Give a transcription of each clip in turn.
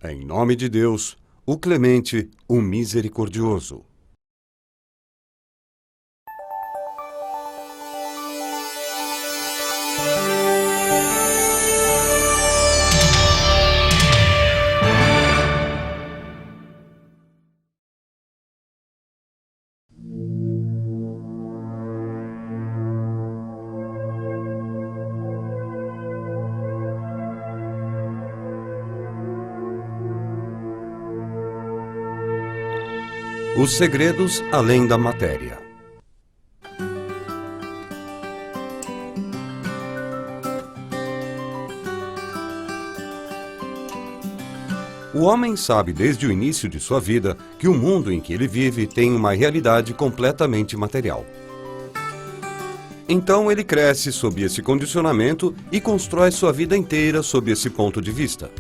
Em nome de Deus, o clemente, o misericordioso. Os segredos além da matéria. O homem sabe desde o início de sua vida que o mundo em que ele vive tem uma realidade completamente material. Então ele cresce sob esse condicionamento e constrói sua vida inteira sob esse ponto de vista.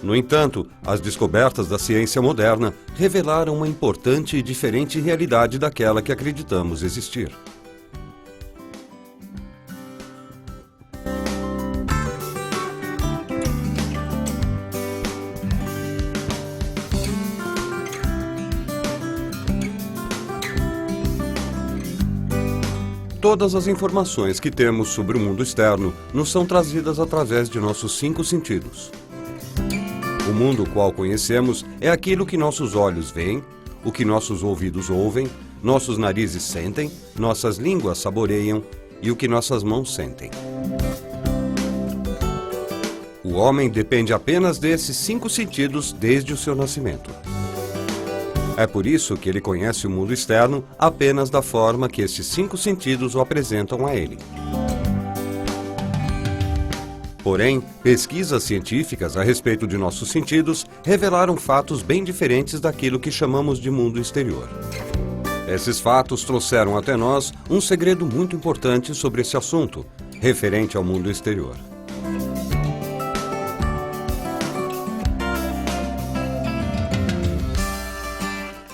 No entanto, as descobertas da ciência moderna revelaram uma importante e diferente realidade daquela que acreditamos existir. Todas as informações que temos sobre o mundo externo nos são trazidas através de nossos 5 sentidos. O mundo qual conhecemos é aquilo que nossos olhos veem, o que nossos ouvidos ouvem, nossos narizes sentem, nossas línguas saboreiam e o que nossas mãos sentem. O homem depende apenas desses 5 sentidos desde o seu nascimento. É por isso que ele conhece o mundo externo apenas da forma que esses 5 sentidos o apresentam a ele. Porém, pesquisas científicas a respeito de nossos sentidos revelaram fatos bem diferentes daquilo que chamamos de mundo exterior. Esses fatos trouxeram até nós um segredo muito importante sobre esse assunto, referente ao mundo exterior.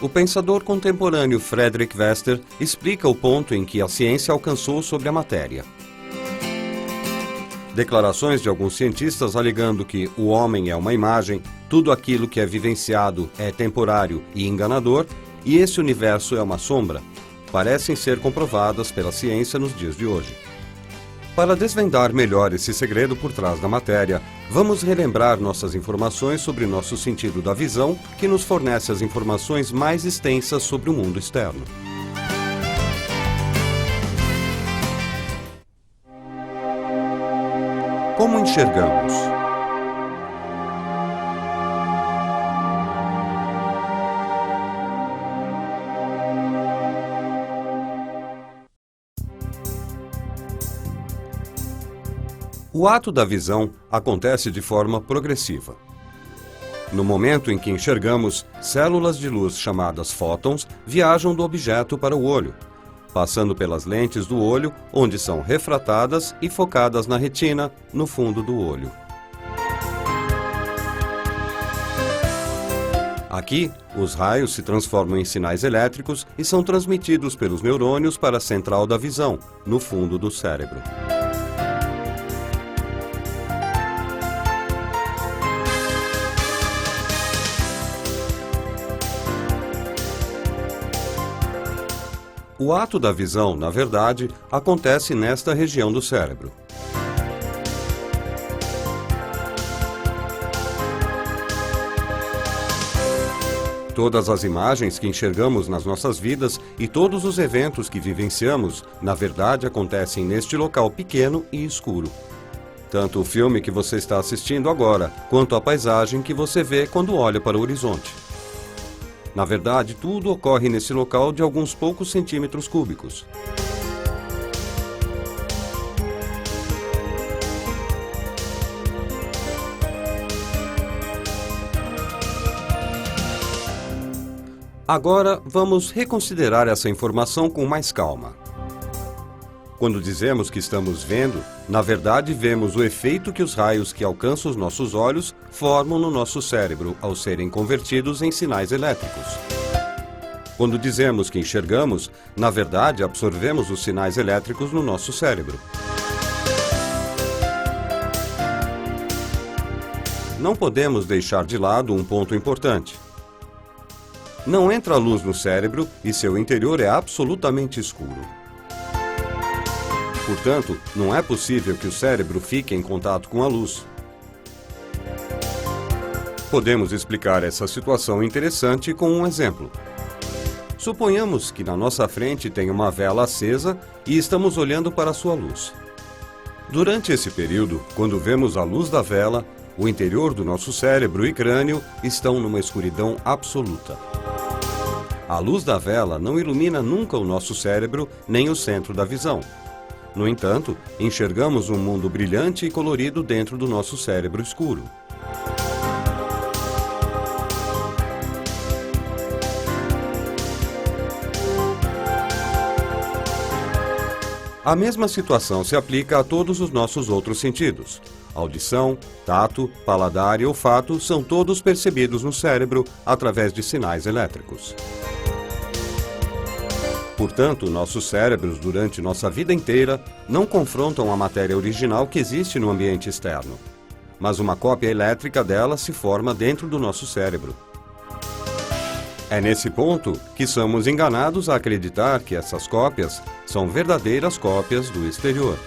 O pensador contemporâneo Frederick Wester explica o ponto em que a ciência alcançou sobre a matéria. Declarações de alguns cientistas alegando que o homem é uma imagem, tudo aquilo que é vivenciado é temporário e enganador, e esse universo é uma sombra, parecem ser comprovadas pela ciência nos dias de hoje. Para desvendar melhor esse segredo por trás da matéria, vamos relembrar nossas informações sobre nosso sentido da visão, que nos fornece as informações mais extensas sobre o mundo externo. Como enxergamos? O ato da visão acontece de forma progressiva. No momento em que enxergamos, células de luz chamadas fótons viajam do objeto para o olho, passando pelas lentes do olho, onde são refratadas e focadas na retina, no fundo do olho. Aqui, os raios se transformam em sinais elétricos e são transmitidos pelos neurônios para a central da visão, no fundo do cérebro. O ato da visão, na verdade, acontece nesta região do cérebro. Todas as imagens que enxergamos nas nossas vidas e todos os eventos que vivenciamos, na verdade, acontecem neste local pequeno e escuro. Tanto o filme que você está assistindo agora, quanto a paisagem que você vê quando olha para o horizonte. Na verdade, tudo ocorre nesse local de alguns poucos centímetros cúbicos. Agora, vamos reconsiderar essa informação com mais calma. Quando dizemos que estamos vendo, na verdade vemos o efeito que os raios que alcançam os nossos olhos formam no nosso cérebro ao serem convertidos em sinais elétricos. Quando dizemos que enxergamos, na verdade absorvemos os sinais elétricos no nosso cérebro. não podemos deixar de lado um ponto importante. Não entra luz no cérebro e seu interior é absolutamente escuro. Portanto, não é possível que o cérebro fique em contato com a luz. Podemos explicar essa situação interessante com um exemplo. Suponhamos que na nossa frente tem uma vela acesa e estamos olhando para sua luz. Durante esse período, quando vemos a luz da vela, o interior do nosso cérebro e crânio estão numa escuridão absoluta. A luz da vela não ilumina nunca o nosso cérebro nem o centro da visão. No entanto, enxergamos um mundo brilhante e colorido dentro do nosso cérebro escuro. A mesma situação se aplica a todos os nossos outros sentidos. Audição, tato, paladar e olfato são todos percebidos no cérebro através de sinais elétricos. Portanto, nossos cérebros, durante nossa vida inteira, não confrontam a matéria original que existe no ambiente externo, mas uma cópia elétrica dela se forma dentro do nosso cérebro. É nesse ponto que somos enganados a acreditar que essas cópias são verdadeiras cópias do exterior.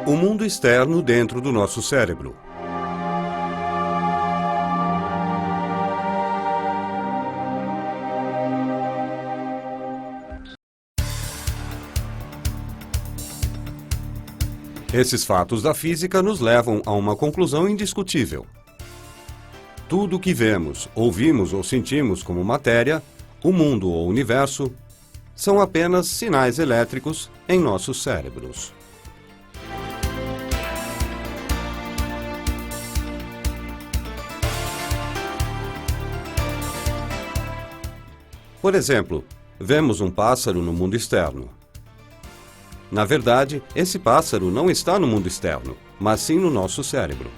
O mundo externo dentro do nosso cérebro. Esses fatos da física nos levam a uma conclusão indiscutível. Tudo o que vemos, ouvimos ou sentimos como matéria, o mundo ou universo, são apenas sinais elétricos em nossos cérebros. Por exemplo, vemos um pássaro no mundo externo. Na verdade, esse pássaro não está no mundo externo, mas sim no nosso cérebro.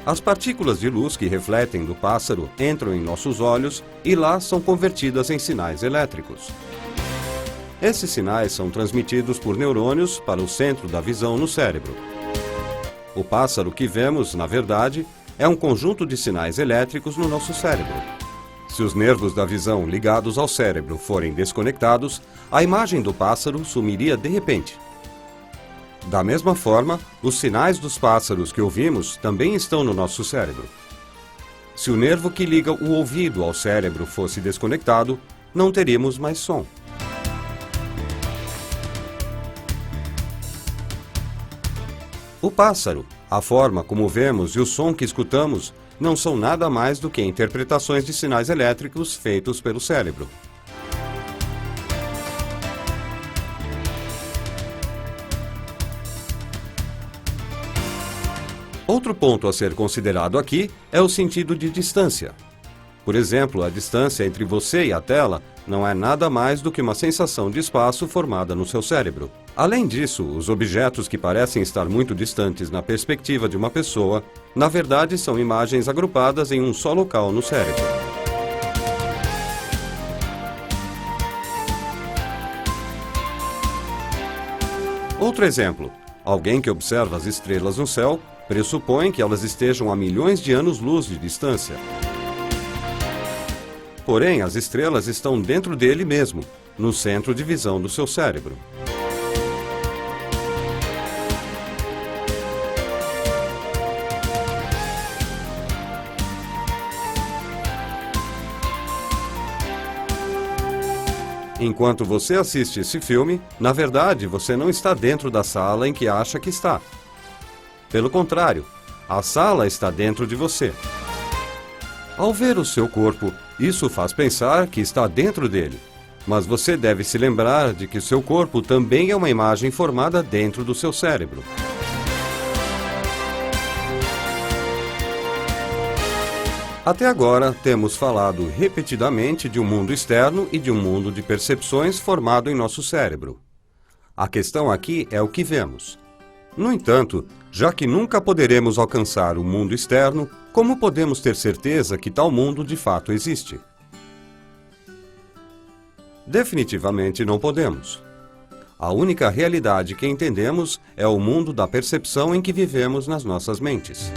As partículas de luz que refletem do pássaro entram em nossos olhos e lá são convertidas em sinais elétricos. Esses sinais são transmitidos por neurônios para o centro da visão no cérebro. O pássaro que vemos, na verdade, é um conjunto de sinais elétricos no nosso cérebro. Se os nervos da visão ligados ao cérebro forem desconectados, a imagem do pássaro sumiria de repente. Da mesma forma, os sinais dos pássaros que ouvimos também estão no nosso cérebro. Se o nervo que liga o ouvido ao cérebro fosse desconectado, não teríamos mais som. O pássaro, a forma como vemos e o som que escutamos não são nada mais do que interpretações de sinais elétricos feitos pelo cérebro. Outro ponto a ser considerado aqui é o sentido de distância. Por exemplo, a distância entre você e a tela não é nada mais do que uma sensação de espaço formada no seu cérebro. Além disso, os objetos que parecem estar muito distantes na perspectiva de uma pessoa, na verdade são imagens agrupadas em um só local no cérebro. Outro exemplo. Alguém que observa as estrelas no céu pressupõe que elas estejam a milhões de anos-luz de distância. Porém, as estrelas estão dentro dele mesmo, no centro de visão do seu cérebro. Enquanto você assiste esse filme, na verdade, você não está dentro da sala em que acha que está. Pelo contrário, a sala está dentro de você. Ao ver o seu corpo, isso faz pensar que está dentro dele. Mas você deve se lembrar de que o seu corpo também é uma imagem formada dentro do seu cérebro. Até agora, temos falado repetidamente de um mundo externo e de um mundo de percepções formado em nosso cérebro. A questão aqui é o que vemos. No entanto, já que nunca poderemos alcançar o mundo externo, como podemos ter certeza que tal mundo de fato existe? Definitivamente não podemos. A única realidade que entendemos é o mundo da percepção em que vivemos nas nossas mentes.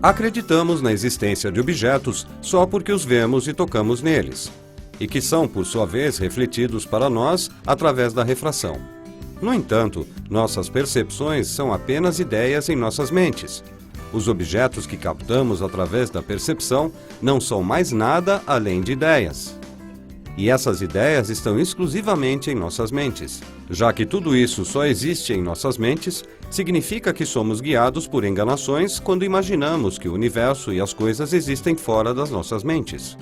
Acreditamos na existência de objetos só porque os vemos e tocamos neles, e que são, por sua vez, refletidos para nós através da refração. No entanto, nossas percepções são apenas ideias em nossas mentes. Os objetos que captamos através da percepção não são mais nada além de ideias. E essas ideias estão exclusivamente em nossas mentes. Já que tudo isso só existe em nossas mentes, significa que somos guiados por enganações quando imaginamos que o universo e as coisas existem fora das nossas mentes.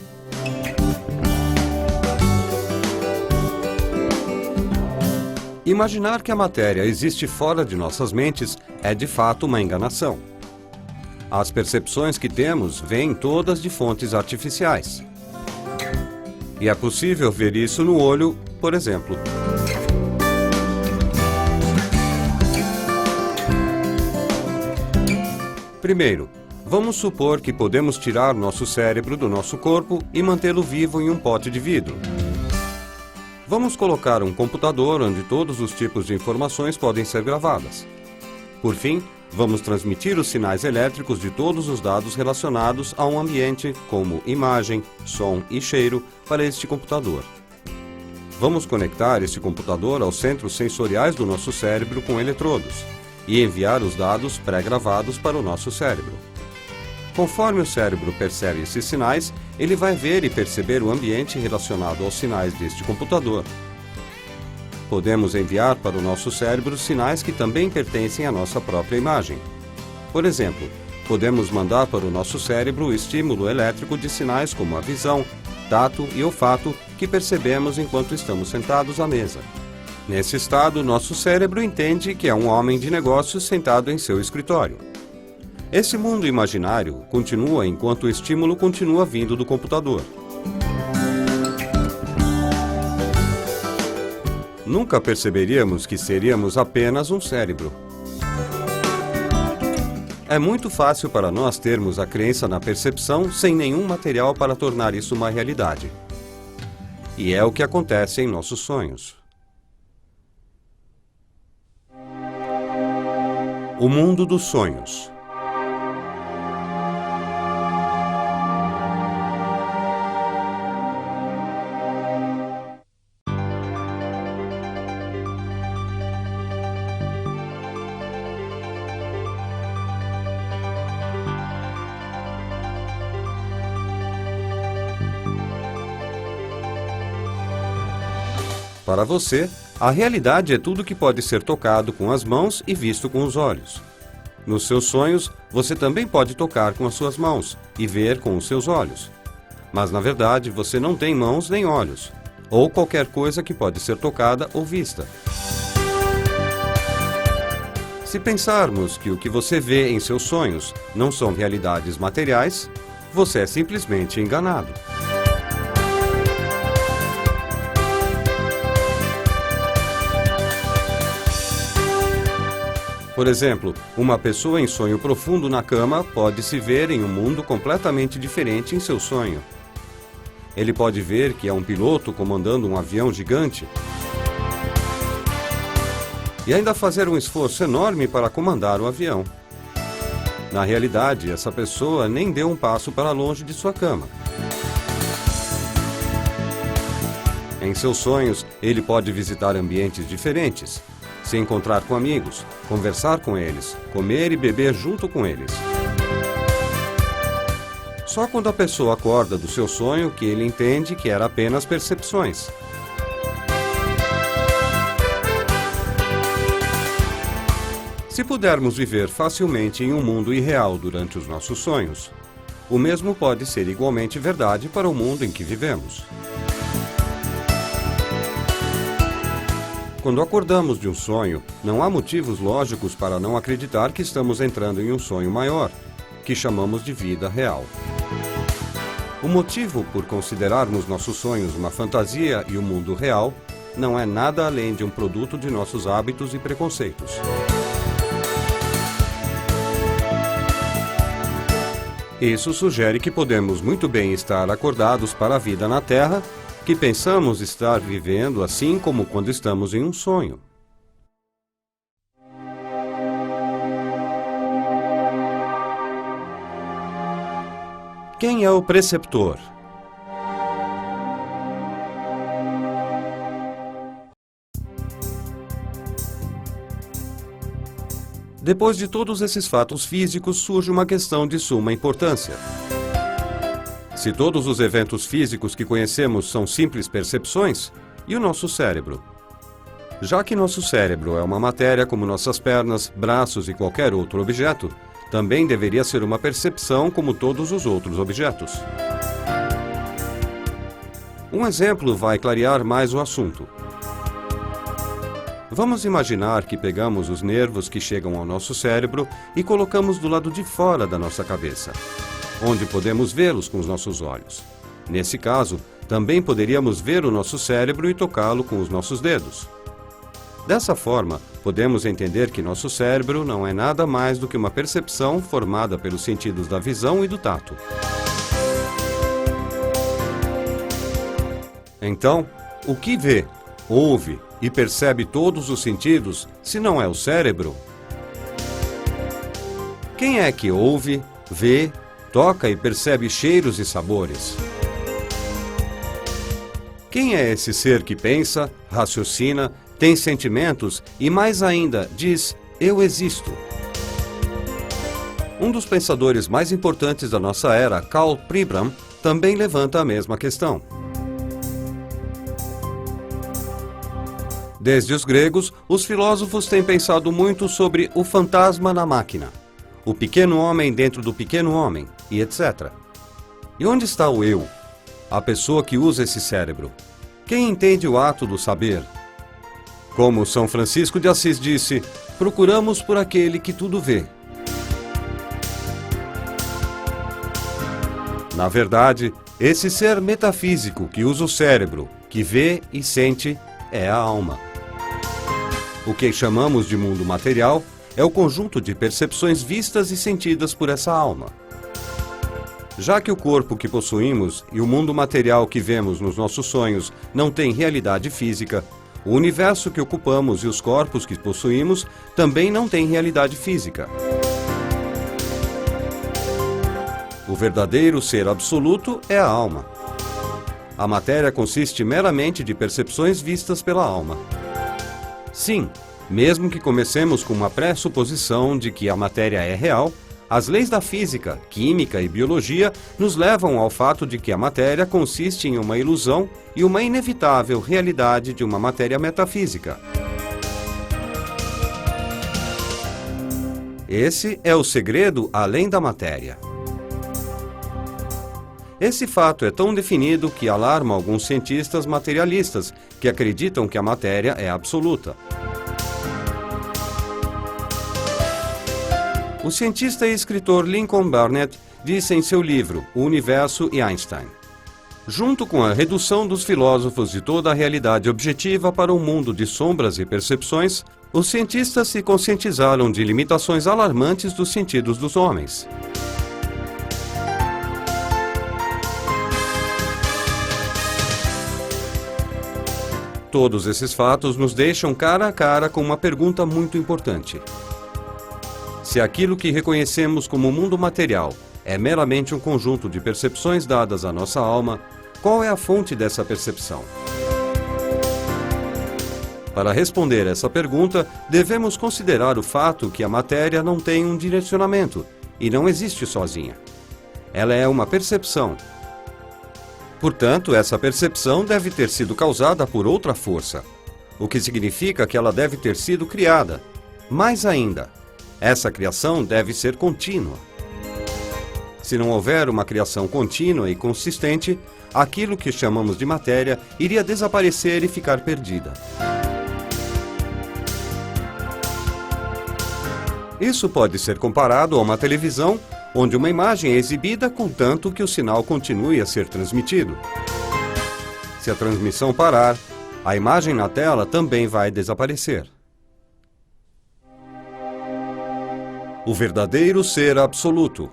Imaginar que a matéria existe fora de nossas mentes é de fato uma enganação. As percepções que temos vêm todas de fontes artificiais. E é possível ver isso no olho, por exemplo. Primeiro, vamos supor que podemos tirar nosso cérebro do nosso corpo e mantê-lo vivo em um pote de vidro. Vamos colocar um computador onde todos os tipos de informações podem ser gravadas. Por fim, vamos transmitir os sinais elétricos de todos os dados relacionados a um ambiente, como imagem, som e cheiro, para este computador. Vamos conectar este computador aos centros sensoriais do nosso cérebro com eletrodos e enviar os dados pré-gravados para o nosso cérebro. Conforme o cérebro percebe esses sinais, ele vai ver e perceber o ambiente relacionado aos sinais deste computador. Podemos enviar para o nosso cérebro sinais que também pertencem à nossa própria imagem. Por exemplo, podemos mandar para o nosso cérebro o estímulo elétrico de sinais como a visão, tato e olfato que percebemos enquanto estamos sentados à mesa. Nesse estado, nosso cérebro entende que é um homem de negócios sentado em seu escritório. Esse mundo imaginário continua enquanto o estímulo continua vindo do computador. Nunca perceberíamos que seríamos apenas um cérebro. É muito fácil para nós termos a crença na percepção sem nenhum material para tornar isso uma realidade. E é o que acontece em nossos sonhos. O mundo dos sonhos. Para você, a realidade é tudo que pode ser tocado com as mãos e visto com os olhos. Nos seus sonhos, você também pode tocar com as suas mãos e ver com os seus olhos. Mas, na verdade, você não tem mãos nem olhos, ou qualquer coisa que pode ser tocada ou vista. Se pensarmos que o que você vê em seus sonhos não são realidades materiais, você é simplesmente enganado. Por exemplo, uma pessoa em sonho profundo na cama pode se ver em um mundo completamente diferente em seu sonho. Ele pode ver que é um piloto comandando um avião gigante e ainda fazer um esforço enorme para comandar o avião. Na realidade, essa pessoa nem deu um passo para longe de sua cama. Em seus sonhos, ele pode visitar ambientes diferentes, se encontrar com amigos, conversar com eles, comer e beber junto com eles. Só quando a pessoa acorda do seu sonho que ele entende que era apenas percepções. Se pudermos viver facilmente em um mundo irreal durante os nossos sonhos, o mesmo pode ser igualmente verdade para o mundo em que vivemos. Quando acordamos de um sonho, não há motivos lógicos para não acreditar que estamos entrando em um sonho maior, que chamamos de vida real. O motivo por considerarmos nossos sonhos uma fantasia e o mundo real não é nada além de um produto de nossos hábitos e preconceitos. Isso sugere que podemos muito bem estar acordados para a vida na Terra, que pensamos estar vivendo assim como quando estamos em um sonho. Quem é o preceptor? Depois de todos esses fatos físicos, surge uma questão de suma importância. Se todos os eventos físicos que conhecemos são simples percepções, e o nosso cérebro? Já que nosso cérebro é uma matéria como nossas pernas, braços e qualquer outro objeto, também deveria ser uma percepção como todos os outros objetos. Um exemplo vai clarear mais o assunto. Vamos imaginar que pegamos os nervos que chegam ao nosso cérebro e colocamos do lado de fora da nossa cabeça, onde podemos vê-los com os nossos olhos. Nesse caso, também poderíamos ver o nosso cérebro e tocá-lo com os nossos dedos. Dessa forma, podemos entender que nosso cérebro não é nada mais do que uma percepção formada pelos sentidos da visão e do tato. Então, o que vê, ouve e percebe todos os sentidos, se não é o cérebro? Quem é que ouve, vê, toca e percebe cheiros e sabores? Quem é esse ser que pensa, raciocina, tem sentimentos e, mais ainda, diz, eu existo? Um dos pensadores mais importantes da nossa era, Karl Pribram, também levanta a mesma questão. Desde os gregos, os filósofos têm pensado muito sobre o fantasma na máquina, o pequeno homem dentro do pequeno homem, e etc. E onde está o eu? A pessoa que usa esse cérebro? Quem entende o ato do saber? Como São Francisco de Assis disse, procuramos por aquele que tudo vê. Na verdade, esse ser metafísico que usa o cérebro, que vê e sente, é a alma. O que chamamos de mundo material é o conjunto de percepções vistas e sentidas por essa alma. Já que o corpo que possuímos e o mundo material que vemos nos nossos sonhos não têm realidade física, o universo que ocupamos e os corpos que possuímos também não têm realidade física. O verdadeiro ser absoluto é a alma. A matéria consiste meramente de percepções vistas pela alma. Sim, mesmo que comecemos com uma pressuposição de que a matéria é real, as leis da física, química e biologia nos levam ao fato de que a matéria consiste em uma ilusão e uma inevitável realidade de uma matéria metafísica. Esse é o segredo além da matéria. Esse fato é tão definido que alarma alguns cientistas materialistas que acreditam que a matéria é absoluta. O cientista e escritor Lincoln Burnett disse em seu livro O Universo e Einstein: junto com a redução dos filósofos de toda a realidade objetiva para um mundo de sombras e percepções, os cientistas se conscientizaram de limitações alarmantes dos sentidos dos homens. Todos esses fatos nos deixam cara a cara com uma pergunta muito importante. Se aquilo que reconhecemos como mundo material é meramente um conjunto de percepções dadas à nossa alma, qual é a fonte dessa percepção? Para responder essa pergunta, devemos considerar o fato que a matéria não tem um direcionamento e não existe sozinha. Ela é uma percepção. Portanto, essa percepção deve ter sido causada por outra força, o que significa que ela deve ter sido criada. Mais ainda, essa criação deve ser contínua. Se não houver uma criação contínua e consistente, aquilo que chamamos de matéria iria desaparecer e ficar perdida. Isso pode ser comparado a uma televisão onde uma imagem é exibida contanto que o sinal continue a ser transmitido. Se a transmissão parar, A imagem na tela também vai desaparecer. O verdadeiro ser absoluto.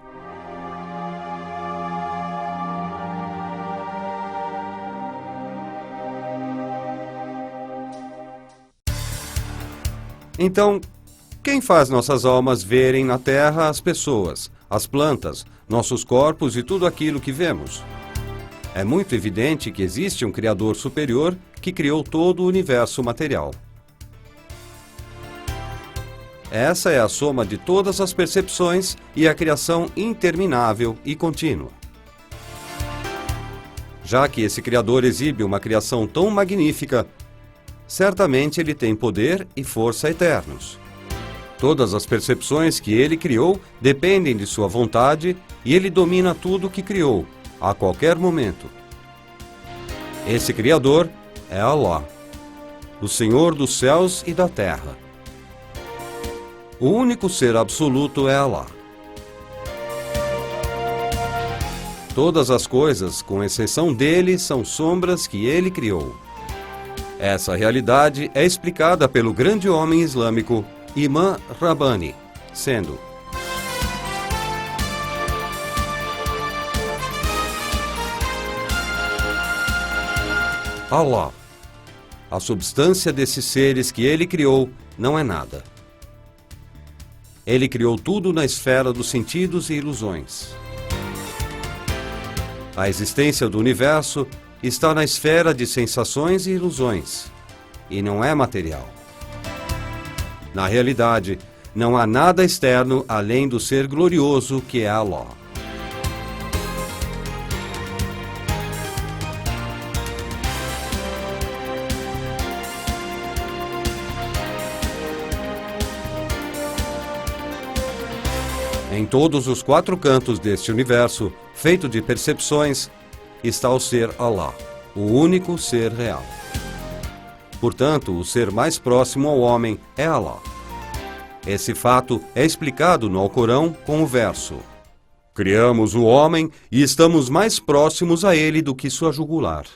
Então, quem faz nossas almas verem na Terra as pessoas, as plantas, nossos corpos e tudo aquilo que vemos? É muito evidente que existe um Criador superior que criou todo o universo material. Essa é a soma de todas as percepções e a criação interminável e contínua. Já que esse Criador exibe uma criação tão magnífica, certamente ele tem poder e força eternos. Todas as percepções que ele criou dependem de sua vontade e ele domina tudo o que criou, a qualquer momento. Esse Criador é Allah, o Senhor dos céus e da terra. O único ser absoluto é Allah. Todas as coisas, com exceção dele, são sombras que ele criou. Essa realidade é explicada pelo grande homem islâmico Imam Rabbani, sendo: Allah. A substância desses seres que ele criou não é nada. Ele criou tudo na esfera dos sentidos e ilusões. A existência do universo está na esfera de sensações e ilusões, e não é material. Na realidade, não há nada externo além do ser glorioso que é Allah. Em todos os 4 cantos deste universo, feito de percepções, está o ser Allah, o único ser real. Portanto, o ser mais próximo ao homem é Allah. Esse fato é explicado no Alcorão com o verso: criamos o homem e estamos mais próximos a ele do que sua jugular.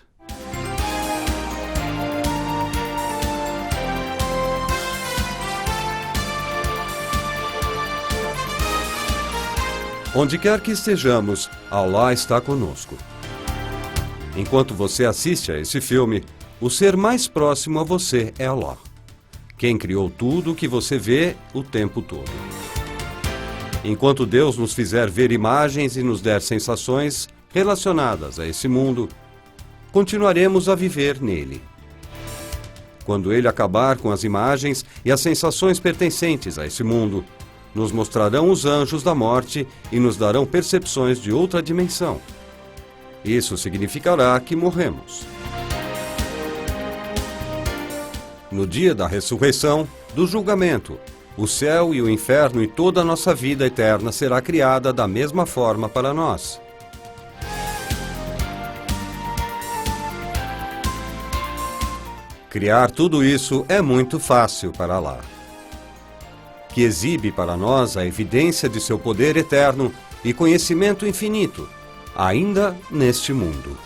Onde quer que estejamos, Allah está conosco. Enquanto você assiste a esse filme, o ser mais próximo a você é Allah, quem criou tudo o que você vê o tempo todo. Enquanto Deus nos fizer ver imagens e nos der sensações relacionadas a esse mundo, continuaremos a viver nele. Quando ele acabar com as imagens e as sensações pertencentes a esse mundo, nos mostrarão os anjos da morte e nos darão percepções de outra dimensão. Isso significará que morremos. No dia da ressurreição, do julgamento, o céu e o inferno e toda a nossa vida eterna será criada da mesma forma para nós. Criar tudo isso é muito fácil para Allah, que exibe para nós a evidência de seu poder eterno e conhecimento infinito, ainda neste mundo.